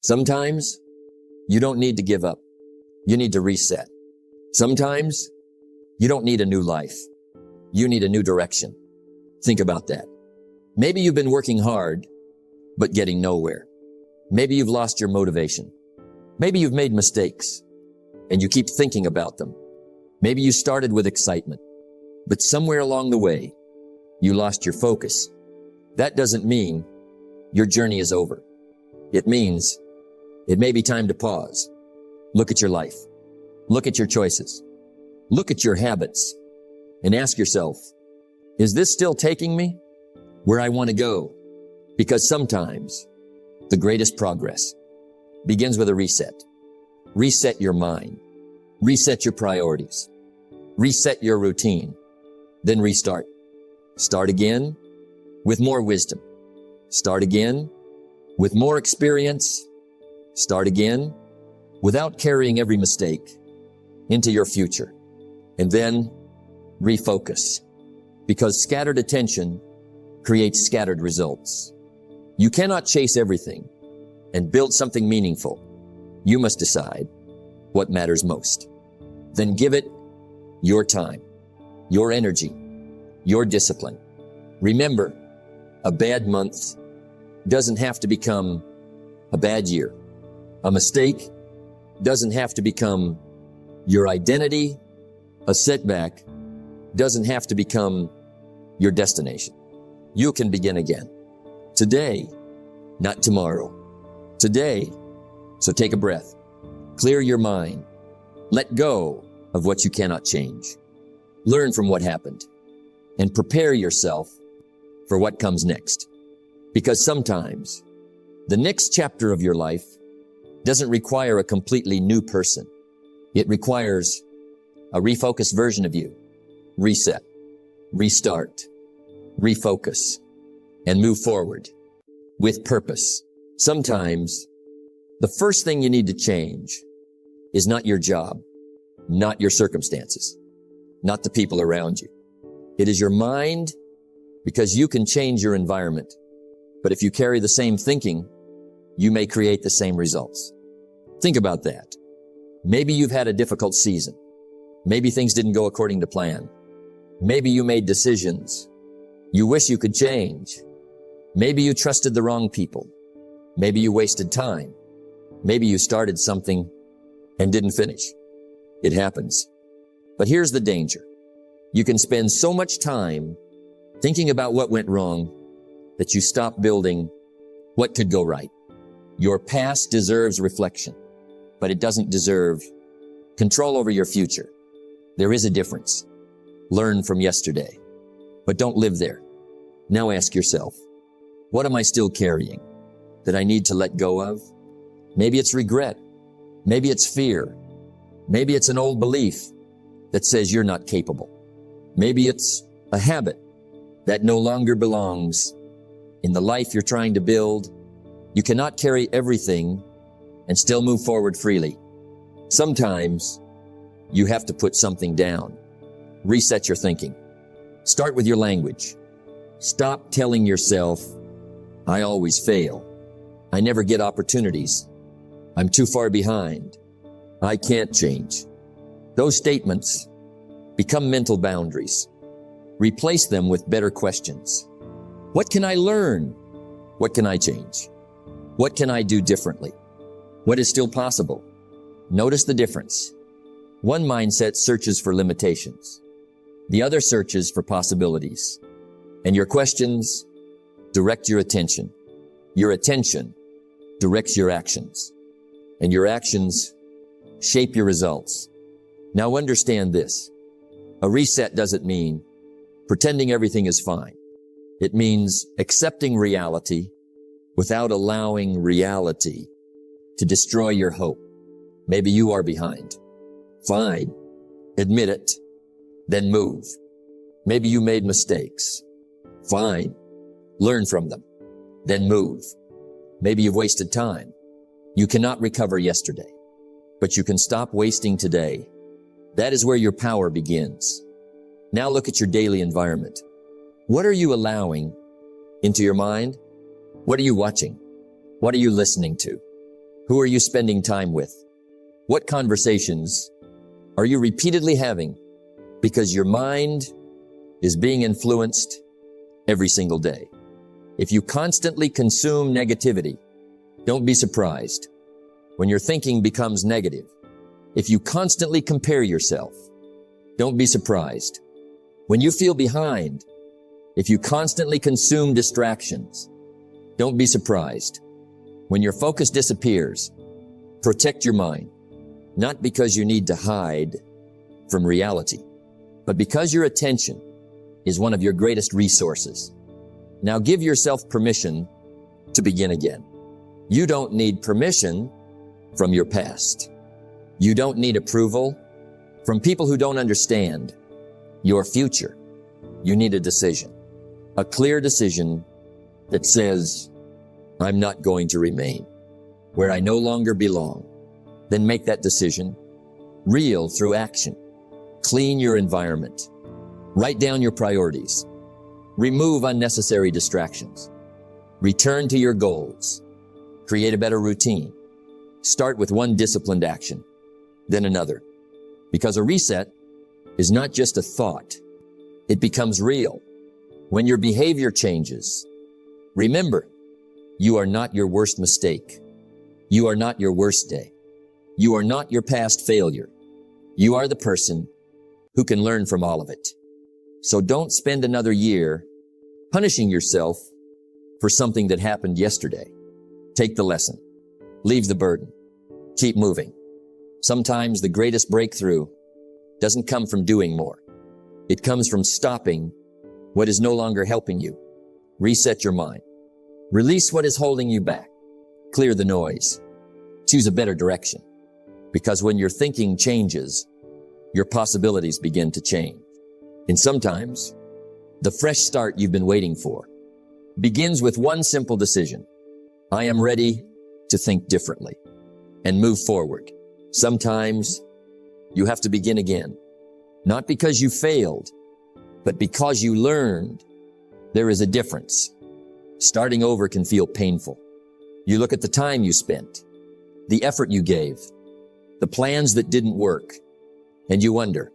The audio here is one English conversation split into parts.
Sometimes you don't need to give up. You need to reset. Sometimes you don't need a new life. You need a new direction. Think about that. Maybe you've been working hard, but getting nowhere. Maybe you've lost your motivation. Maybe you've made mistakes and you keep thinking about them. Maybe you started with excitement, but somewhere along the way, you lost your focus. That doesn't mean your journey is over. It means it may be time to pause. Look at your life. Look at your choices. Look at your habits and ask yourself, is this still taking me where I want to go? Because sometimes the greatest progress begins with a reset. Reset your mind. Reset your priorities. Reset your routine. Then restart. Start again with more wisdom. Start again with more experience. Start again without carrying every mistake into your future. And then refocus, because scattered attention creates scattered results. You cannot chase everything and build something meaningful. You must decide what matters most. Then give it your time, your energy, your discipline. Remember, a bad month doesn't have to become a bad year. A mistake doesn't have to become your identity. A setback doesn't have to become your destination. You can begin again. Today, not tomorrow. Today. So take a breath. Clear your mind. Let go of what you cannot change. Learn from what happened and prepare yourself for what comes next. Because sometimes the next chapter of your life doesn't require a completely new person. It requires a refocused version of you. Reset, restart, refocus, and move forward with purpose. Sometimes the first thing you need to change is not your job, not your circumstances, not the people around you. It is your mind, because you can change your environment. But if you carry the same thinking, you may create the same results. Think about that. Maybe you've had a difficult season. Maybe things didn't go according to plan. Maybe you made decisions you wish you could change. Maybe you trusted the wrong people. Maybe you wasted time. Maybe you started something and didn't finish. It happens. But here's the danger. You can spend so much time thinking about what went wrong that you stop building what could go right. Your past deserves reflection, but it doesn't deserve control over your future. There is a difference. Learn from yesterday, but don't live there. Now ask yourself, what am I still carrying that I need to let go of? Maybe it's regret. Maybe it's fear. Maybe it's an old belief that says you're not capable. Maybe it's a habit that no longer belongs in the life you're trying to build. You cannot carry everything and still move forward freely. Sometimes you have to put something down. Reset your thinking. Start with your language. Stop telling yourself, I always fail. I never get opportunities. I'm too far behind. I can't change. Those statements become mental boundaries. Replace them with better questions. What can I learn? What can I change? What can I do differently? What is still possible? Notice the difference. One mindset searches for limitations. The other searches for possibilities. And your questions direct your attention. Your attention directs your actions. And your actions shape your results. Now understand this. A reset doesn't mean pretending everything is fine. It means accepting reality without allowing reality to destroy your hope. Maybe you are behind. Fine. Admit it. Then move. Maybe you made mistakes. Fine. Learn from them. Then move. Maybe you've wasted time. You cannot recover yesterday, but you can stop wasting today. That is where your power begins. Now look at your daily environment. What are you allowing into your mind? What are you watching? What are you listening to? Who are you spending time with? What conversations are you repeatedly having because your mind is being influenced every single day? If you constantly consume negativity, don't be surprised when your thinking becomes negative. If you constantly compare yourself, don't be surprised when you feel behind. If you constantly consume distractions, don't be surprised when your focus disappears. Protect your mind, not because you need to hide from reality, but because your attention is one of your greatest resources. Now give yourself permission to begin again. You don't need permission from your past. You don't need approval from people who don't understand your future. You need a decision, a clear decision that says, I'm not going to remain where I no longer belong. Then make that decision real through action. Clean your environment. Write down your priorities. Remove unnecessary distractions. Return to your goals. Create a better routine. Start with one disciplined action, then another. Because a reset is not just a thought. It becomes real when your behavior changes. Remember, you are not your worst mistake. You are not your worst day. You are not your past failure. You are the person who can learn from all of it. So don't spend another year punishing yourself for something that happened yesterday. Take the lesson. Leave the burden. Keep moving. Sometimes the greatest breakthrough doesn't come from doing more. It comes from stopping what is no longer helping you. Reset your mind. Release what is holding you back. Clear the noise. Choose a better direction. Because when your thinking changes, your possibilities begin to change. And sometimes, the fresh start you've been waiting for begins with one simple decision. I am ready to think differently and move forward. Sometimes, you have to begin again. Not because you failed, but because you learned. There is a difference. Starting over can feel painful. You look at the time you spent, the effort you gave, the plans that didn't work, and you wonder,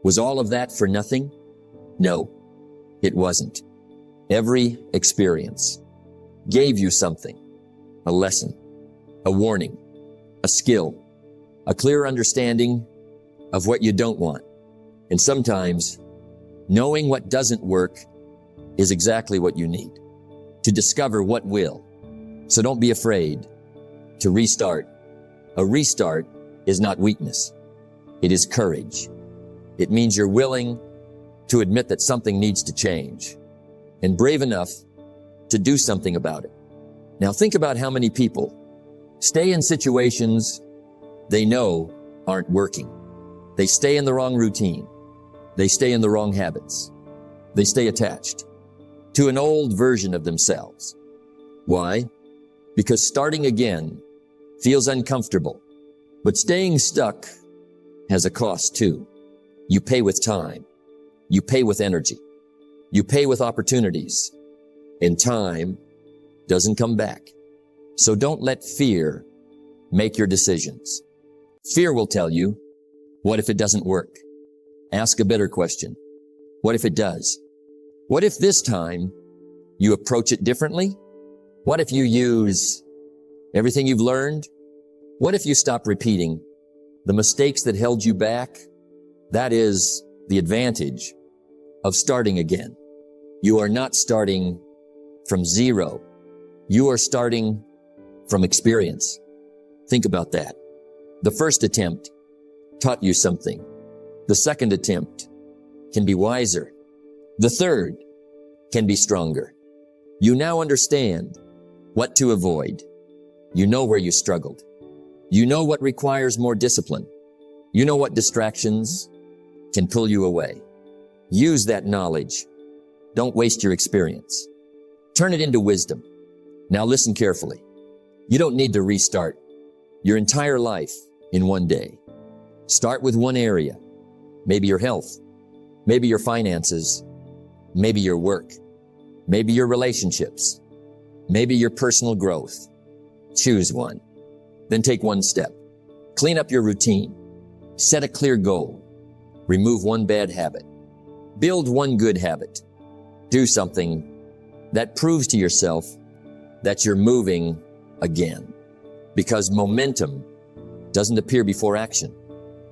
was all of that for nothing? No, it wasn't. Every experience gave you something, a lesson, a warning, a skill, a clear understanding of what you don't want. And sometimes knowing what doesn't work is exactly what you need to discover what will. So don't be afraid to restart. A restart is not weakness. It is courage. It means you're willing to admit that something needs to change and brave enough to do something about it. Now think about how many people stay in situations they know aren't working. They stay in the wrong routine. They stay in the wrong habits. They stay attached to an old version of themselves. Why? Because starting again feels uncomfortable, but staying stuck has a cost too. You pay with time. You pay with energy. You pay with opportunities. And time doesn't come back. So don't let fear make your decisions. Fear will tell you, what if it doesn't work? Ask a better question. What if it does? What if this time you approach it differently? What if you use everything you've learned? What if you stop repeating the mistakes that held you back? That is the advantage of starting again. You are not starting from zero. You are starting from experience. Think about that. The first attempt taught you something. The second attempt can be wiser. The third can be stronger. You now understand what to avoid. You know where you struggled. You know what requires more discipline. You know what distractions can pull you away. Use that knowledge. Don't waste your experience. Turn it into wisdom. Now listen carefully. You don't need to restart your entire life in one day. Start with one area. Maybe your health. Maybe your finances. Maybe your work. Maybe your relationships. Maybe your personal growth. Choose one. Then take one step. Clean up your routine. Set a clear goal. Remove one bad habit. Build one good habit. Do something that proves to yourself that you're moving again. Because momentum doesn't appear before action.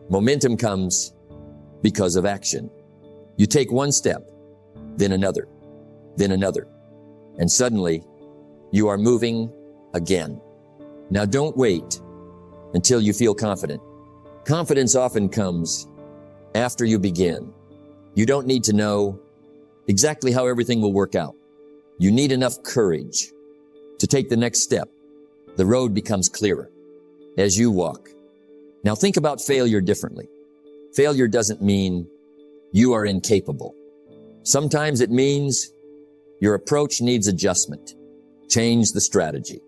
Momentum comes because of action. You take one step, then another, and suddenly you are moving again. Now don't wait until you feel confident. Confidence often comes after you begin. You don't need to know exactly how everything will work out. You need enough courage to take the next step. The road becomes clearer as you walk. Now think about failure differently. Failure doesn't mean you are incapable. Sometimes it means your approach needs adjustment. Change the strategy.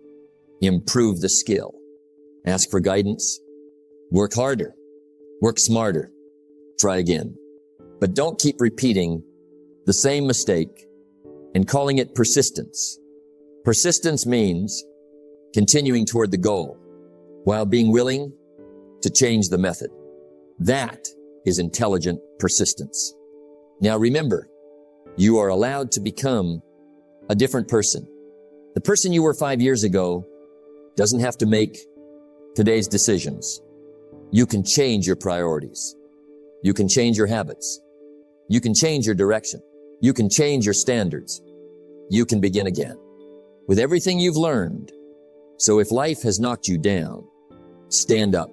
Improve the skill. Ask for guidance. Work harder. Work smarter. Try again. But don't keep repeating the same mistake and calling it persistence. Persistence means continuing toward the goal while being willing to change the method. That is intelligent persistence. Now remember, you are allowed to become a different person. The person you were 5 years ago doesn't have to make today's decisions. You can change your priorities. You can change your habits. You can change your direction. You can change your standards. You can begin again with everything you've learned. So if life has knocked you down, stand up.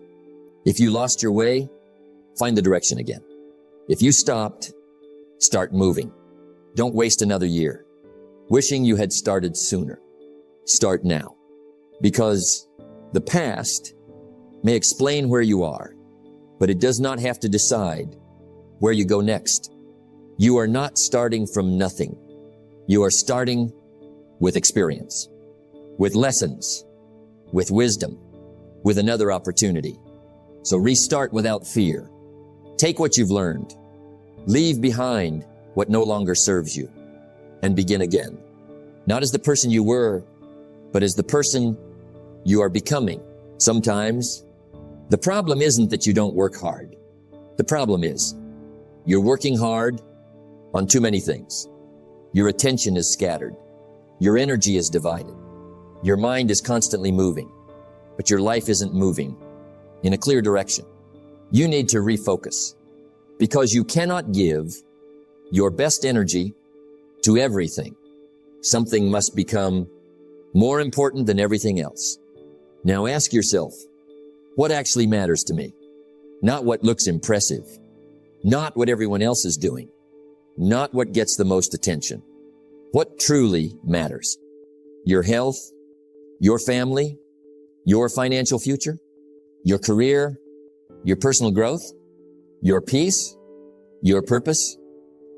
If you lost your way, find the direction again. If you stopped, start moving. Don't waste another year wishing you had started sooner. Start now, because the past may explain where you are, but it does not have to decide where you go next. You are not starting from nothing. You are starting with experience, with lessons, with wisdom, with another opportunity. So restart without fear. Take what you've learned, leave behind what no longer serves you, and begin again. Not as the person you were, but as the person you are becoming. Sometimes the problem isn't that you don't work hard. The problem is you're working hard on too many things. Your attention is scattered. Your energy is divided. Your mind is constantly moving, but your life isn't moving in a clear direction. You need to refocus, because you cannot give your best energy to everything. Something must become more important than everything else. Now ask yourself, what actually matters to me? Not what looks impressive, not what everyone else is doing, not what gets the most attention. What truly matters? Your health, your family, your financial future, your career, your personal growth, your peace, your purpose,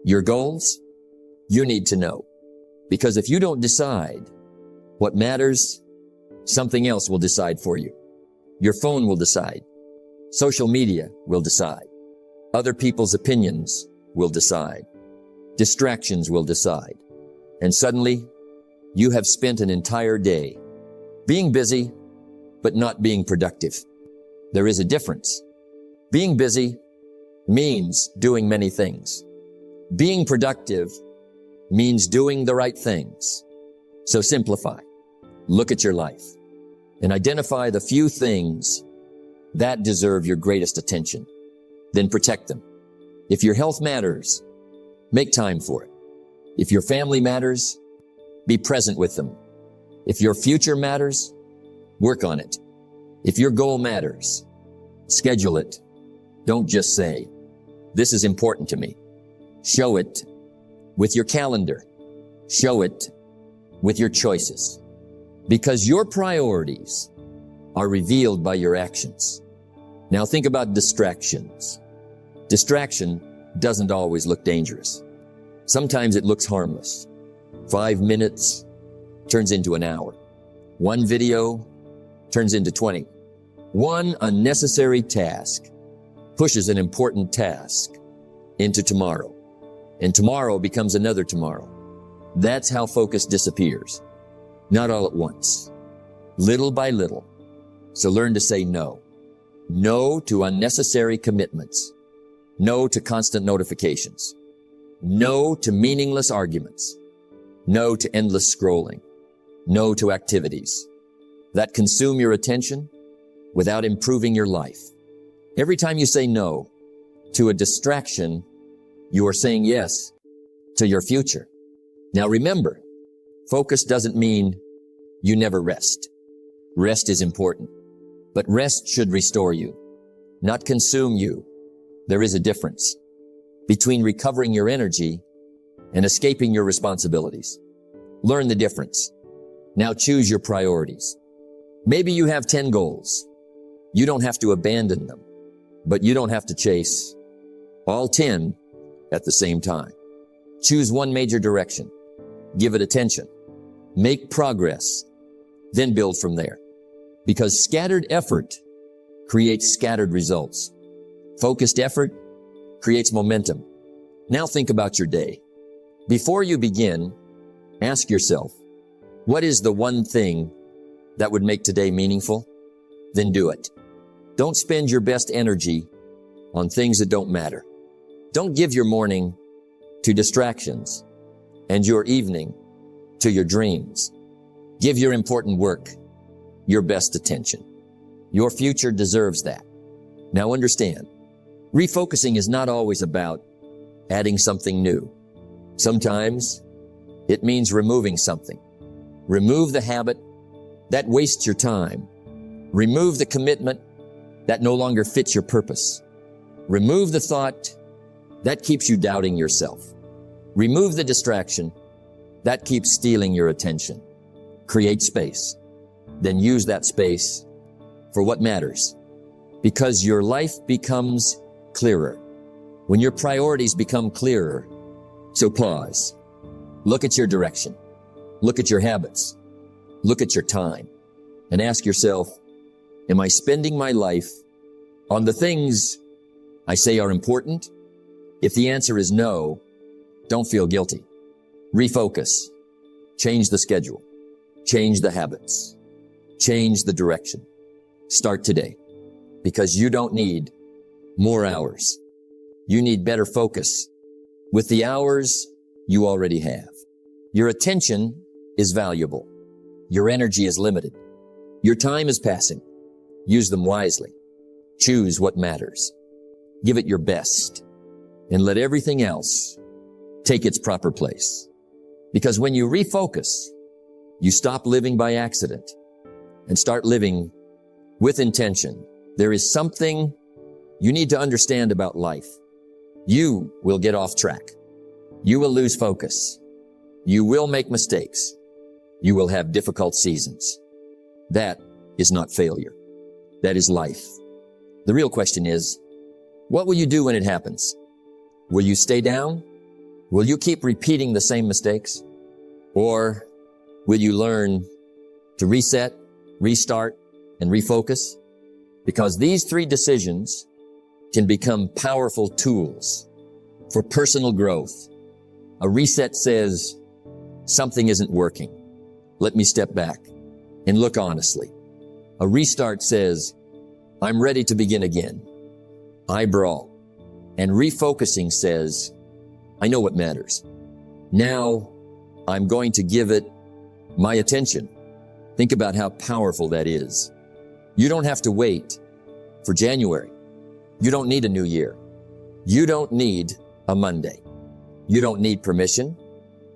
your goals. You need to know. Because if you don't decide what matters, something else will decide for you. Your phone will decide. Social media will decide. Other people's opinions will decide. Distractions will decide. And suddenly, you have spent an entire day being busy, but not being productive. There is a difference. Being busy means doing many things. Being productive means doing the right things. So simplify. Look at your life and identify the few things that deserve your greatest attention. Then protect them. If your health matters, make time for it. If your family matters, be present with them. If your future matters, work on it. If your goal matters, schedule it. Don't just say, this is important to me. Show it with your calendar. Show it with your choices. Because your priorities are revealed by your actions. Now think about distractions. Distraction doesn't always look dangerous. Sometimes it looks harmless. 5 minutes turns into an hour. One video turns into 20. One unnecessary task pushes an important task into tomorrow. And tomorrow becomes another tomorrow. That's how focus disappears. Not all at once. Little by little. So learn to say no. No to unnecessary commitments. No to constant notifications. No to meaningless arguments. No to endless scrolling. No to activities that consume your attention without improving your life. Every time you say no to a distraction, you are saying yes to your future. Now remember, focus doesn't mean you never rest. Rest is important, but rest should restore you, not consume you. There is a difference between recovering your energy and escaping your responsibilities. Learn the difference. Now choose your priorities. Maybe you have 10 goals. You don't have to abandon them, but you don't have to chase all 10 at the same time. Choose one major direction. Give it attention. Make progress. Then build from there. Because scattered effort creates scattered results. Focused effort creates momentum. Now think about your day. Before you begin, ask yourself, what is the one thing that would make today meaningful? Then do it. Don't spend your best energy on things that don't matter. Don't give your morning to distractions and your evening to your dreams. Give your important work your best attention. Your future deserves that. Now understand, refocusing is not always about adding something new. Sometimes it means removing something. Remove the habit that wastes your time. Remove the commitment that no longer fits your purpose. Remove the thought that keeps you doubting yourself. Remove the distraction that keeps stealing your attention. Create space. Then use that space for what matters. Because your life becomes clearer when your priorities become clearer. So pause. Look at your direction. Look at your habits. Look at your time. And ask yourself, am I spending my life on the things I say are important? If the answer is no, don't feel guilty. Refocus. Change the schedule. Change the habits. Change the direction. Start today. Because you don't need more hours. You need better focus with the hours you already have. Your attention is valuable. Your energy is limited. Your time is passing. Use them wisely. Choose what matters. Give it your best and let everything else take its proper place. Because when you refocus, you stop living by accident and start living with intention. There is something you need to understand about life. You will get off track. You will lose focus. You will make mistakes. You will have difficult seasons. That is not failure. That is life. The real question is, what will you do when it happens? Will you stay down? Will you keep repeating the same mistakes? Or will you learn to reset, restart, and refocus? Because these three decisions can become powerful tools for personal growth. A reset says, something isn't working. Let me step back and look honestly. A restart says, I'm ready to begin again. I brawl. And refocusing says, I know what matters. Now I'm going to give it my attention. Think about how powerful that is. You don't have to wait for January. You don't need a new year. You don't need a Monday. You don't need permission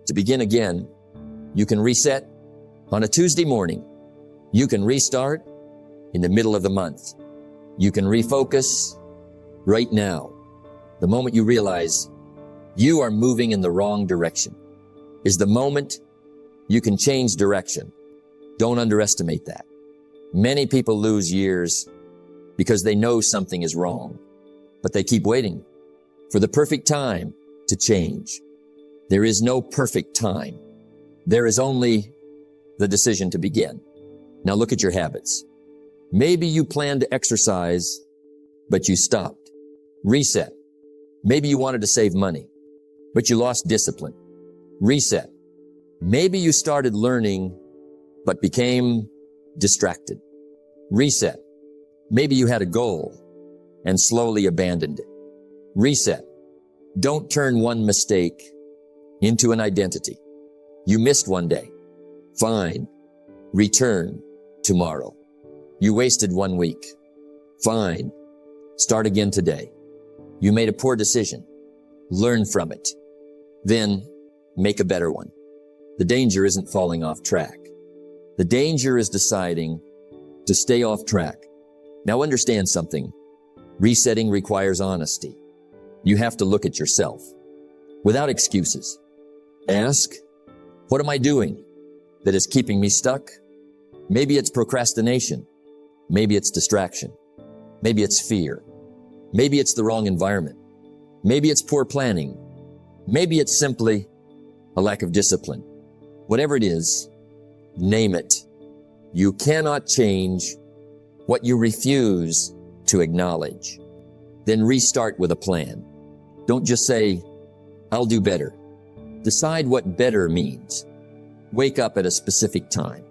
to begin again. You can reset on a Tuesday morning. You can restart in the middle of the month. You can refocus right now. The moment you realize you are moving in the wrong direction is the moment you can change direction. Don't underestimate that. Many people lose years because they know something is wrong, but they keep waiting for the perfect time to change. There is no perfect time. There is only the decision to begin. Now look at your habits. Maybe you planned to exercise, but you stopped. Reset. Maybe you wanted to save money, but you lost discipline. Reset. Maybe you started learning, but became distracted. Reset. Maybe you had a goal and slowly abandoned it. Reset. Don't turn one mistake into an identity. You missed one day. Fine. Return tomorrow. You wasted 1 week. Fine. Start again today. You made a poor decision. Learn from it. Then make a better one. The danger isn't falling off track. The danger is deciding to stay off track. Now understand something. Resetting requires honesty. You have to look at yourself without excuses. Ask, what am I doing that is keeping me stuck? Maybe it's procrastination. Maybe it's distraction. Maybe it's fear. Maybe it's the wrong environment. Maybe it's poor planning. Maybe it's simply a lack of discipline. Whatever it is, name it. You cannot change what you refuse to acknowledge. Then restart with a plan. Don't just say, I'll do better. Decide what better means. Wake up at a specific time.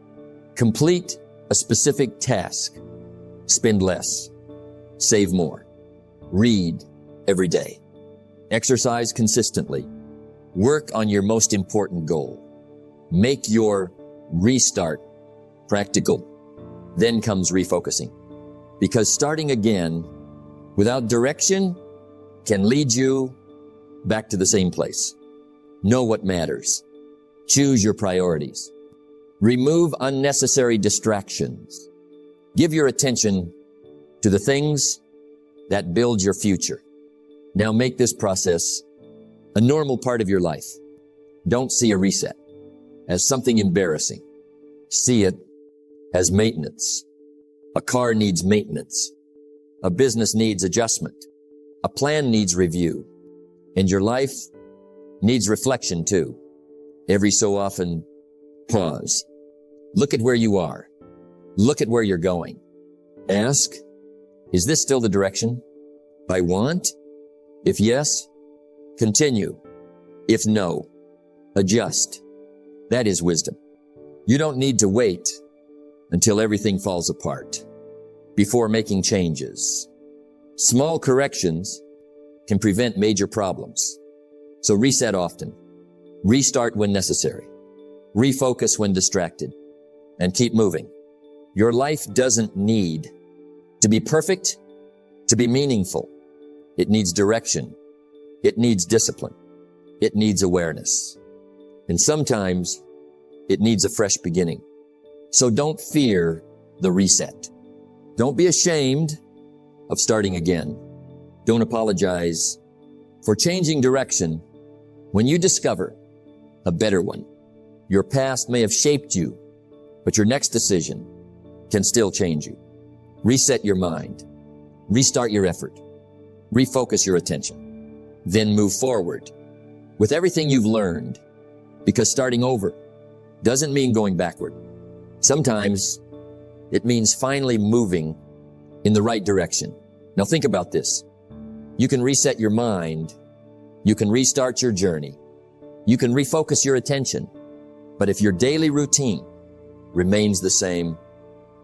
Complete a specific task. Spend less. Save more. Read every day. Exercise consistently. Work on your most important goal. Make your restart practical. Then comes refocusing. Because starting again without direction can lead you back to the same place. Know what matters. Choose your priorities. Remove unnecessary distractions. Give your attention to the things that build your future. Now make this process a normal part of your life. Don't see a reset as something embarrassing. See it as maintenance. A car needs maintenance. A business needs adjustment. A plan needs review. And your life needs reflection too. Every so often, pause. Look at where you are. Look at where you're going. Ask, is this still the direction I want? If yes, continue. If no, adjust. That is wisdom. You don't need to wait until everything falls apart before making changes. Small corrections can prevent major problems. So reset often. Restart when necessary. Refocus when distracted. And keep moving. Your life doesn't need to be perfect, to be meaningful. It needs direction. It needs discipline. It needs awareness. And sometimes it needs a fresh beginning. So don't fear the reset. Don't be ashamed of starting again. Don't apologize for changing direction when you discover a better one. Your past may have shaped you, but your next decision can still change you. Reset your mind. Restart your effort. Refocus your attention. Then move forward with everything you've learned, because starting over doesn't mean going backward. Sometimes it means finally moving in the right direction. Now think about this. You can reset your mind. You can restart your journey. You can refocus your attention. But if your daily routine remains the same,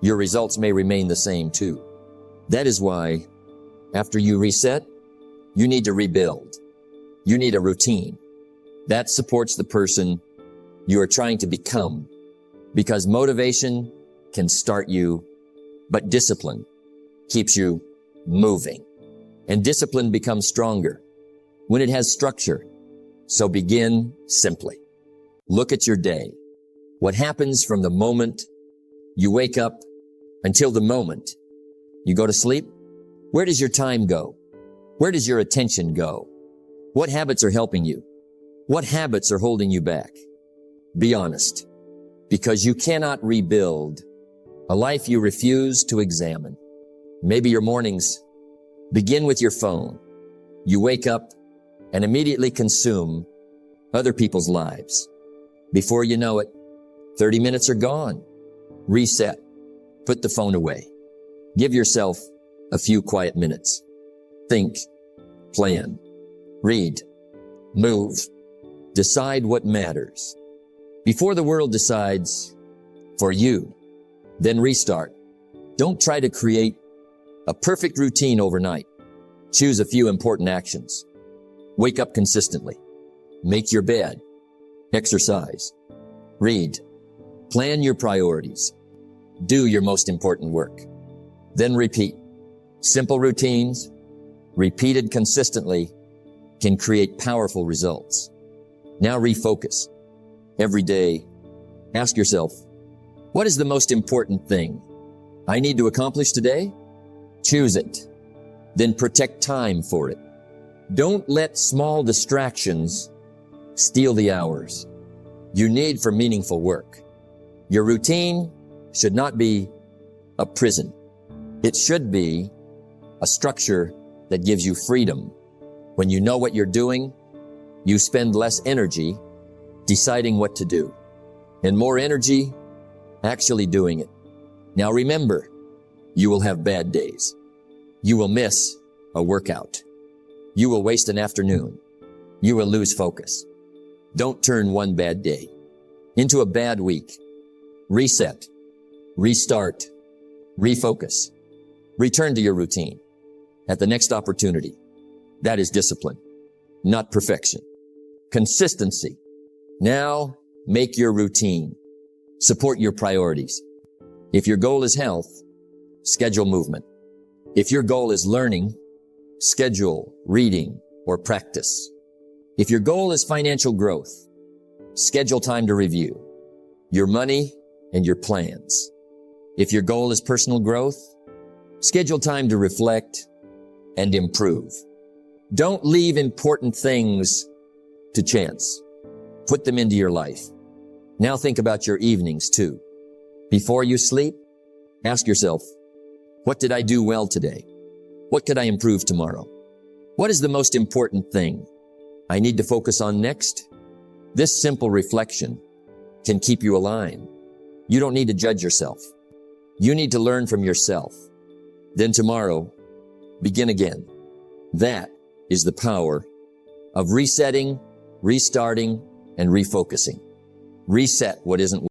your results may remain the same too. That is why after you reset, you need to rebuild. You need a routine that supports the person you are trying to become, because motivation can start you, but discipline keeps you moving. And discipline becomes stronger when it has structure. So begin simply. Look at your day. What happens from the moment you wake up until the moment you go to sleep? Where does your time go? Where does your attention go? What habits are helping you? What habits are holding you back? Be honest, because you cannot rebuild a life you refuse to examine. Maybe your mornings begin with your phone. You wake up and immediately consume other people's lives. Before you know it, 30 minutes are gone. Reset. Put the phone away. Give yourself a few quiet minutes. Think, plan, read, move, decide what matters. Before the world decides for you, then restart. Don't try to create a perfect routine overnight. Choose a few important actions. Wake up consistently. Make your bed. Exercise. Read. Plan your priorities. Do your most important work. Then repeat. Simple routines, repeated consistently, can create powerful results. Now refocus. Every day, ask yourself, what is the most important thing I need to accomplish today? Choose it. Then protect time for it. Don't let small distractions steal the hours you need for meaningful work. Your routine should not be a prison. It should be a structure that gives you freedom. When you know what you're doing, you spend less energy deciding what to do and more energy actually doing it. Now remember, you will have bad days. You will miss a workout. You will waste an afternoon. You will lose focus. Don't turn one bad day into a bad week. Reset, restart, refocus. Return to your routine at the next opportunity. That is discipline, not perfection. Consistency. Now make your routine. Support your priorities. If your goal is health, schedule movement. If your goal is learning, schedule reading or practice. If your goal is financial growth, schedule time to review your money and your plans. If your goal is personal growth, schedule time to reflect and improve. Don't leave important things to chance. Put them into your life. Now think about your evenings too. Before you sleep, ask yourself, what did I do well today? What could I improve tomorrow? What is the most important thing I need to focus on next? This simple reflection can keep you aligned. You don't need to judge yourself. You need to learn from yourself. Then tomorrow, begin again. That is the power of resetting, restarting, and refocusing. Reset what isn't